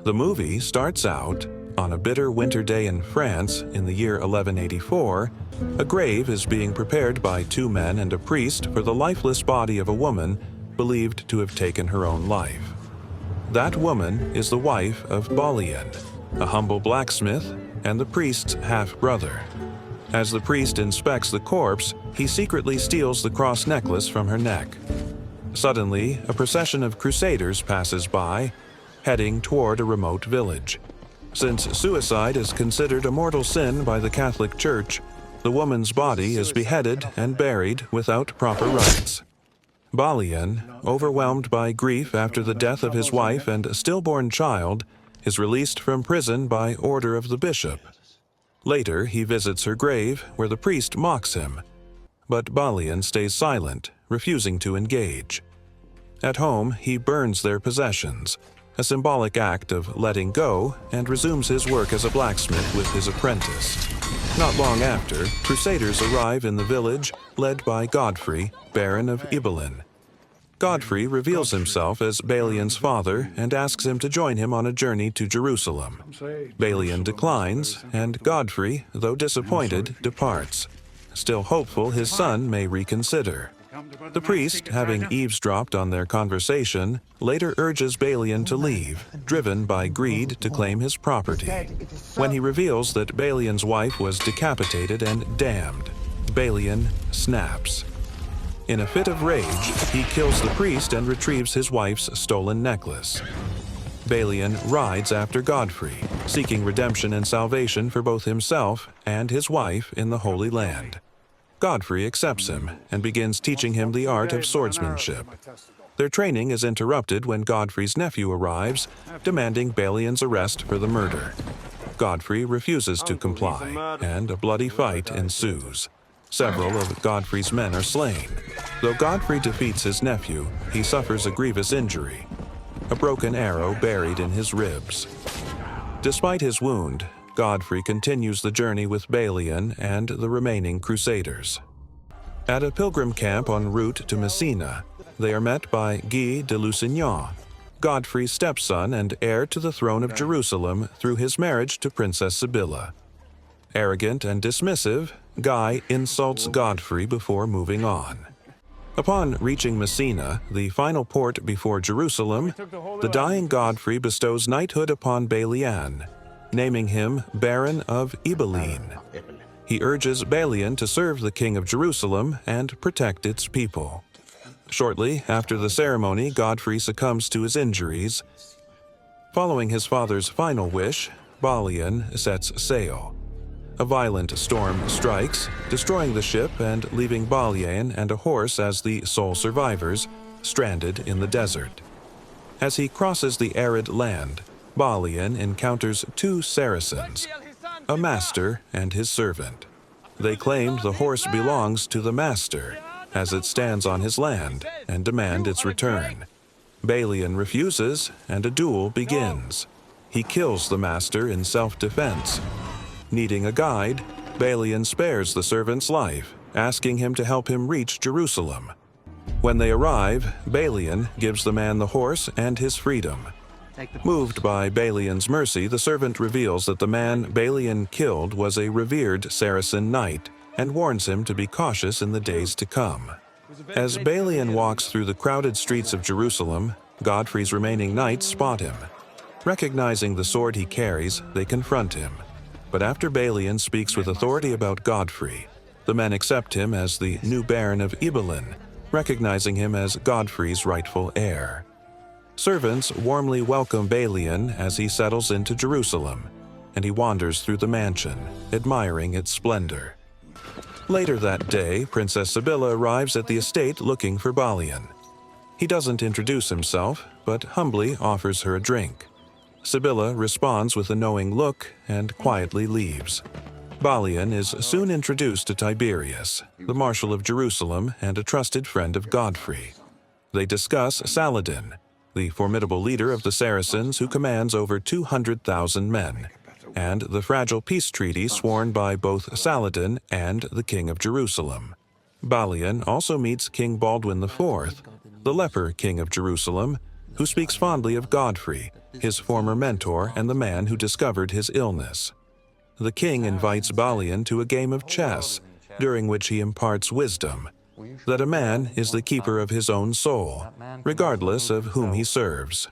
The movie starts out, on a bitter winter day in France in the year 1184, a grave is being prepared by two men and a priest for the lifeless body of a woman believed to have taken her own life. That woman is the wife of Balian, a humble blacksmith and the priest's half-brother. As the priest inspects the corpse, he secretly steals the cross necklace from her neck. Suddenly, a procession of crusaders passes by, heading toward a remote village. Since suicide is considered a mortal sin by the Catholic Church, the woman's body is beheaded and buried without proper rites. Balian, overwhelmed by grief after the death of his wife and stillborn child, is released from prison by order of the bishop. Later, he visits her grave, where the priest mocks him. But Balian stays silent, refusing to engage. At home, he burns their possessions, a symbolic act of letting go, and resumes his work as a blacksmith with his apprentice. Not long after, crusaders arrive in the village, led by Godfrey, Baron of Ibelin. Godfrey reveals himself as Balian's father and asks him to join him on a journey to Jerusalem. Balian declines, and Godfrey, though disappointed, departs, still hopeful his son may reconsider. The priest, having eavesdropped on their conversation, later urges Balian to leave, driven by greed to claim his property. When he reveals that Balian's wife was decapitated and damned, Balian snaps. In a fit of rage, he kills the priest and retrieves his wife's stolen necklace. Balian rides after Godfrey, seeking redemption and salvation for both himself and his wife in the Holy Land. Godfrey accepts him and begins teaching him the art of swordsmanship. Their training is interrupted when Godfrey's nephew arrives, demanding Balian's arrest for the murder. Godfrey refuses to comply, and a bloody fight ensues. Several of Godfrey's men are slain. Though Godfrey defeats his nephew, he suffers a grievous injury, a broken arrow buried in his ribs. Despite his wound, Godfrey continues the journey with Balian and the remaining crusaders. At a pilgrim camp en route to Messina, they are met by Guy de Lusignan, Godfrey's stepson and heir to the throne of Jerusalem through his marriage to Princess Sibylla. Arrogant and dismissive, Guy insults Godfrey before moving on. Upon reaching Messina, the final port before Jerusalem, the dying Godfrey bestows knighthood upon Balian, naming him Baron of Ibelin. He urges Balian to serve the king of Jerusalem and protect its people. Shortly after the ceremony, Godfrey succumbs to his injuries. Following his father's final wish, Balian sets sail. A violent storm strikes, destroying the ship and leaving Balian and a horse as the sole survivors, stranded in the desert. As he crosses the arid land, Balian encounters two Saracens, a master and his servant. They claim the horse belongs to the master, as it stands on his land, and demand its return. Balian refuses, and a duel begins. He kills the master in self-defense. Needing a guide, Balian spares the servant's life, asking him to help him reach Jerusalem. When they arrive, Balian gives the man the horse and his freedom. Moved by Balian's mercy, the servant reveals that the man Balian killed was a revered Saracen knight and warns him to be cautious in the days to come. As Balian walks through the crowded streets of Jerusalem, Godfrey's remaining knights spot him. Recognizing the sword he carries, they confront him. But after Balian speaks with authority about Godfrey, the men accept him as the new Baron of Ibelin, recognizing him as Godfrey's rightful heir. Servants warmly welcome Balian as he settles into Jerusalem, and he wanders through the mansion, admiring its splendor. Later that day, Princess Sibylla arrives at the estate looking for Balian. He doesn't introduce himself, but humbly offers her a drink. Sibylla responds with a knowing look and quietly leaves. Balian is soon introduced to Tiberius, the Marshal of Jerusalem and a trusted friend of Godfrey. They discuss Saladin, the formidable leader of the Saracens who commands over 200,000 men, and the fragile peace treaty sworn by both Saladin and the King of Jerusalem. Balian also meets King Baldwin IV, the leper king of Jerusalem, who speaks fondly of Godfrey his former mentor and the man who discovered his illness. The king invites Balian to a game of chess, during which he imparts wisdom, that a man is the keeper of his own soul, regardless of whom he serves.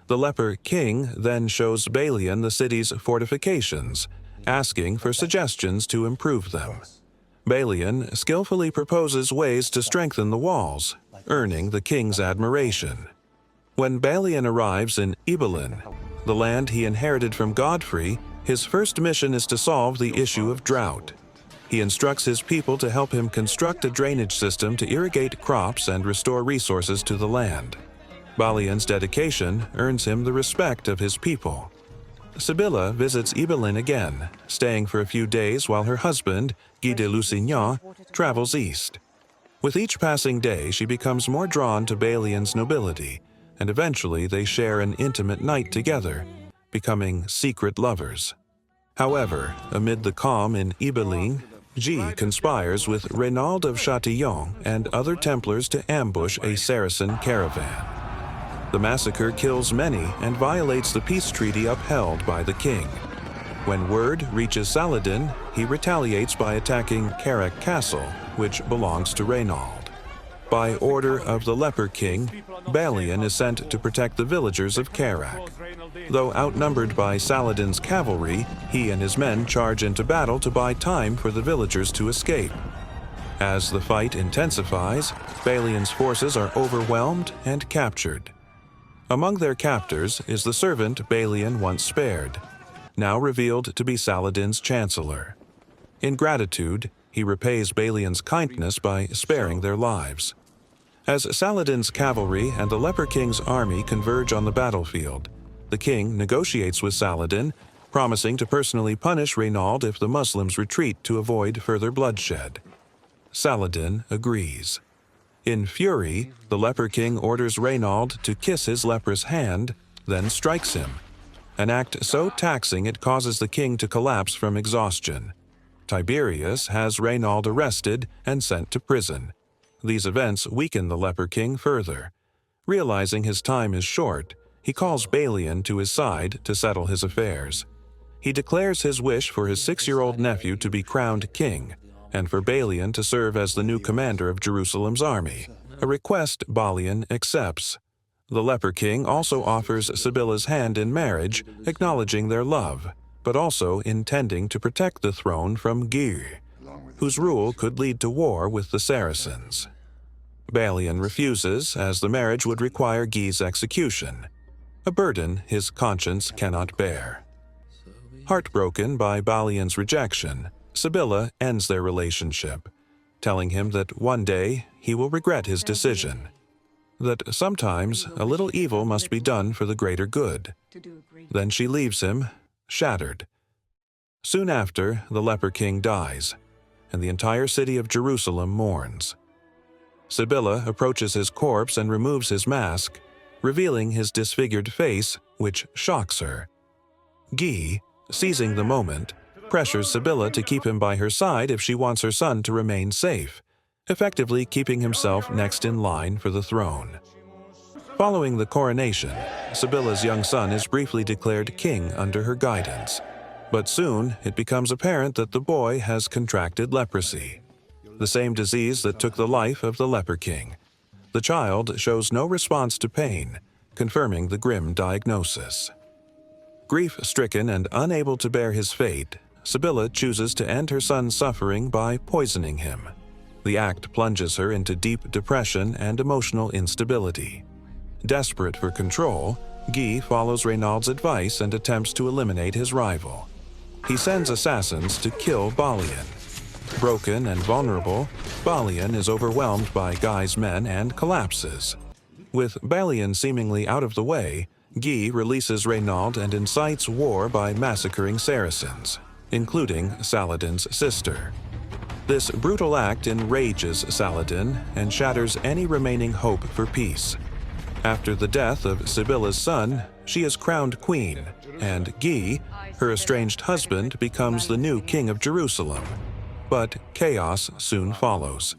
The leper king then shows Balian the city's fortifications, asking for suggestions to improve them. Balian skillfully proposes ways to strengthen the walls, earning the king's admiration. When Balian arrives in Ibelin, the land he inherited from Godfrey, his first mission is to solve the issue of drought. He instructs his people to help him construct a drainage system to irrigate crops and restore resources to the land. Balian's dedication earns him the respect of his people. Sibylla visits Ibelin again, staying for a few days while her husband, Guy de Lusignan, travels east. With each passing day, she becomes more drawn to Balian's nobility, and eventually they share an intimate night together, becoming secret lovers. However, amid the calm in Ibelin, Guy conspires with Renaud of Châtillon and other Templars to ambush a Saracen caravan. The massacre kills many and violates the peace treaty upheld by the king. When word reaches Saladin, he retaliates by attacking Carrack Castle, which belongs to Renaud. By order of the Leper King, Balian is sent to protect the villagers of Carrack. Though outnumbered by Saladin's cavalry, he and his men charge into battle to buy time for the villagers to escape. As the fight intensifies, Balian's forces are overwhelmed and captured. Among their captors is the servant Balian once spared, now revealed to be Saladin's chancellor. In gratitude, he repays Balian's kindness by sparing their lives. As Saladin's cavalry and the Leper King's army converge on the battlefield, the king negotiates with Saladin, promising to personally punish Renaud if the Muslims retreat to avoid further bloodshed. Saladin agrees. In fury, the Leper King orders Renaud to kiss his leprous hand, then strikes him, an act so taxing it causes the king to collapse from exhaustion. Tiberius has Renaud arrested and sent to prison. These events weaken the Leper King further. Realizing his time is short, he calls Balian to his side to settle his affairs. He declares his wish for his 6-year-old nephew to be crowned king, and for Balian to serve as the new commander of Jerusalem's army, a request Balian accepts. The Leper King also offers Sibylla's hand in marriage, acknowledging their love, but also intending to protect the throne from Guy, whose rule could lead to war with the Saracens. Balian refuses, as the marriage would require Guy's execution, a burden his conscience cannot bear. Heartbroken by Balian's rejection, Sibylla ends their relationship, telling him that one day he will regret his decision, that sometimes a little evil must be done for the greater good. Then she leaves him, shattered. Soon after, the Leper King dies, and the entire city of Jerusalem mourns. Sibylla approaches his corpse and removes his mask, revealing his disfigured face, which shocks her. Guy, seizing the moment, pressures Sibylla to keep him by her side if she wants her son to remain safe, effectively keeping himself next in line for the throne. Following the coronation, Sibylla's young son is briefly declared king under her guidance, but soon it becomes apparent that the boy has contracted leprosy, the same disease that took the life of the Leper King. The child shows no response to pain, confirming the grim diagnosis. Grief-stricken and unable to bear his fate, Sibylla chooses to end her son's suffering by poisoning him. The act plunges her into deep depression and emotional instability. Desperate for control, Guy follows Renaud's advice and attempts to eliminate his rival. He sends assassins to kill Balian. Broken and vulnerable, Balian is overwhelmed by Guy's men and collapses. With Balian seemingly out of the way, Guy releases Renaud and incites war by massacring Saracens, including Saladin's sister. This brutal act enrages Saladin and shatters any remaining hope for peace. After the death of Sibylla's son, she is crowned queen, and Guy, her estranged husband, becomes the new king of Jerusalem. But chaos soon follows.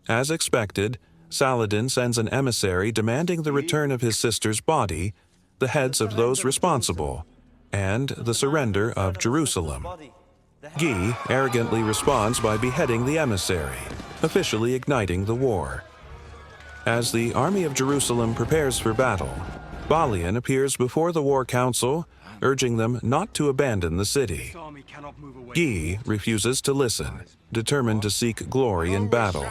As expected, Saladin sends an emissary demanding the return of his sister's body, the heads of those responsible, and the surrender of Jerusalem. Guy arrogantly responds by beheading the emissary, officially igniting the war. As the army of Jerusalem prepares for battle, Balian appears before the war council, urging them not to abandon the city. Guy refuses to listen, determined to seek glory in battle.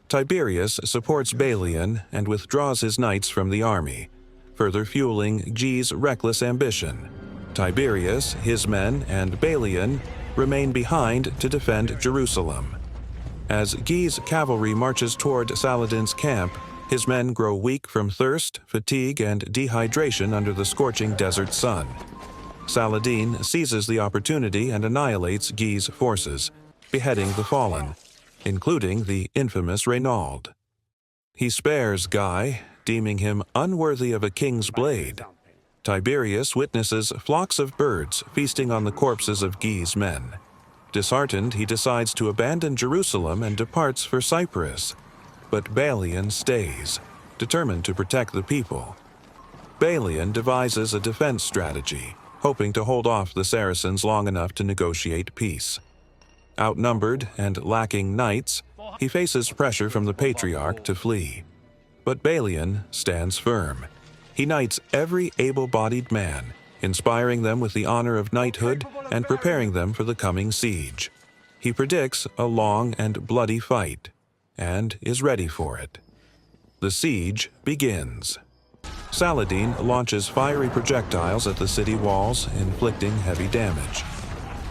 Tiberius supports Balian and withdraws his knights from the army, further fueling Guy's reckless ambition. Tiberius, his men, and Balian remain behind to defend Jerusalem. As Guy's cavalry marches toward Saladin's camp, his men grow weak from thirst, fatigue, and dehydration under the scorching desert sun. Saladin seizes the opportunity and annihilates Guy's forces, beheading the fallen, including the infamous Renaud. He spares Guy, deeming him unworthy of a king's blade. Tiberius witnesses flocks of birds feasting on the corpses of Guy's men. Disheartened, he decides to abandon Jerusalem and departs for Cyprus. But Balian stays, determined to protect the people. Balian devises a defense strategy, hoping to hold off the Saracens long enough to negotiate peace. Outnumbered and lacking knights, he faces pressure from the Patriarch to flee. But Balian stands firm. He knights every able-bodied man, inspiring them with the honor of knighthood and preparing them for the coming siege. He predicts a long and bloody fight, and is ready for it. The siege begins. Saladin launches fiery projectiles at the city walls, inflicting heavy damage.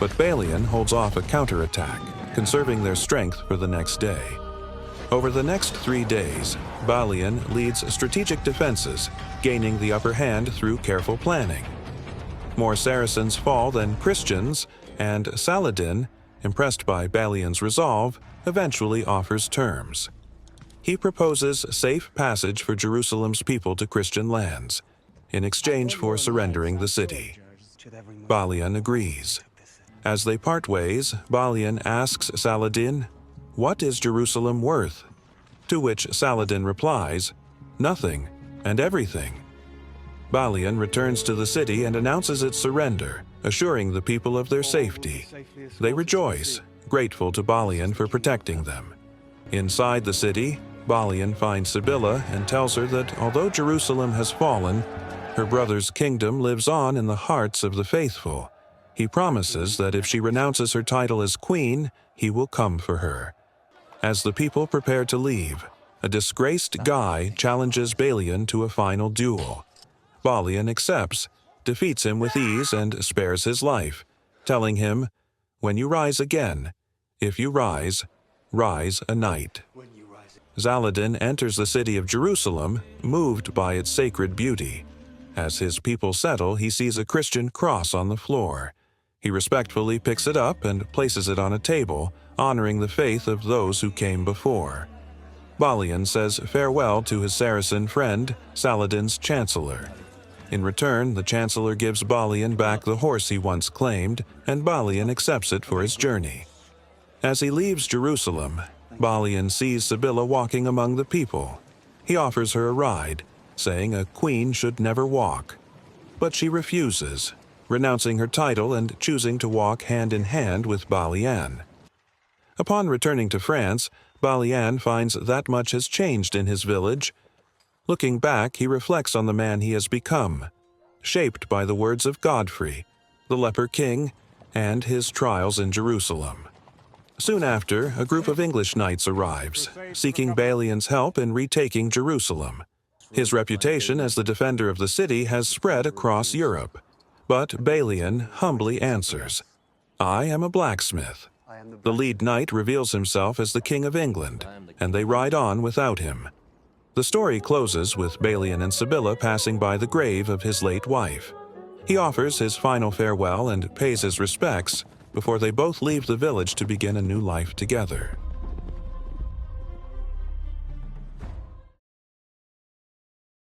But Balian holds off a counterattack, conserving their strength for the next day. Over the next 3 days, Balian leads strategic defenses, gaining the upper hand through careful planning. More Saracens fall than Christians, and Saladin, impressed by Balian's resolve, eventually offers terms. He proposes safe passage for Jerusalem's people to Christian lands, in exchange for surrendering the city. Balian agrees. As they part ways, Balian asks Saladin, "What is Jerusalem worth?" To which Saladin replies, "Nothing and everything." Balian returns to the city and announces its surrender, assuring the people of their safety. They rejoice, grateful to Balian for protecting them. Inside the city, Balian finds Sibylla and tells her that although Jerusalem has fallen, her brother's kingdom lives on in the hearts of the faithful. He promises that if she renounces her title as queen, he will come for her. As the people prepare to leave, a disgraced Guy challenges Balian to a final duel. Balian accepts, defeats him with ease, and spares his life, telling him, "When you rise again, if you rise, rise a knight." Saladin enters the city of Jerusalem, moved by its sacred beauty. As his people settle, he sees a Christian cross on the floor. He respectfully picks it up and places it on a table, honoring the faith of those who came before. Balian says farewell to his Saracen friend, Saladin's chancellor. In return, the chancellor gives Balian back the horse he once claimed, and Balian accepts it for his journey. As he leaves Jerusalem, Balian sees Sibylla walking among the people. He offers her a ride, saying a queen should never walk. But she refuses, renouncing her title and choosing to walk hand in hand with Balian. Upon returning to France, Balian finds that much has changed in his village. Looking back, he reflects on the man he has become, shaped by the words of Godfrey, the leper king, and his trials in Jerusalem. Soon after, a group of English knights arrives, seeking Balian's help in retaking Jerusalem. His reputation as the defender of the city has spread across Europe. But Balian humbly answers, "I am a blacksmith." The lead knight reveals himself as the King of England, and they ride on without him. The story closes with Balian and Sibylla passing by the grave of his late wife. He offers his final farewell and pays his respects before they both leave the village to begin a new life together.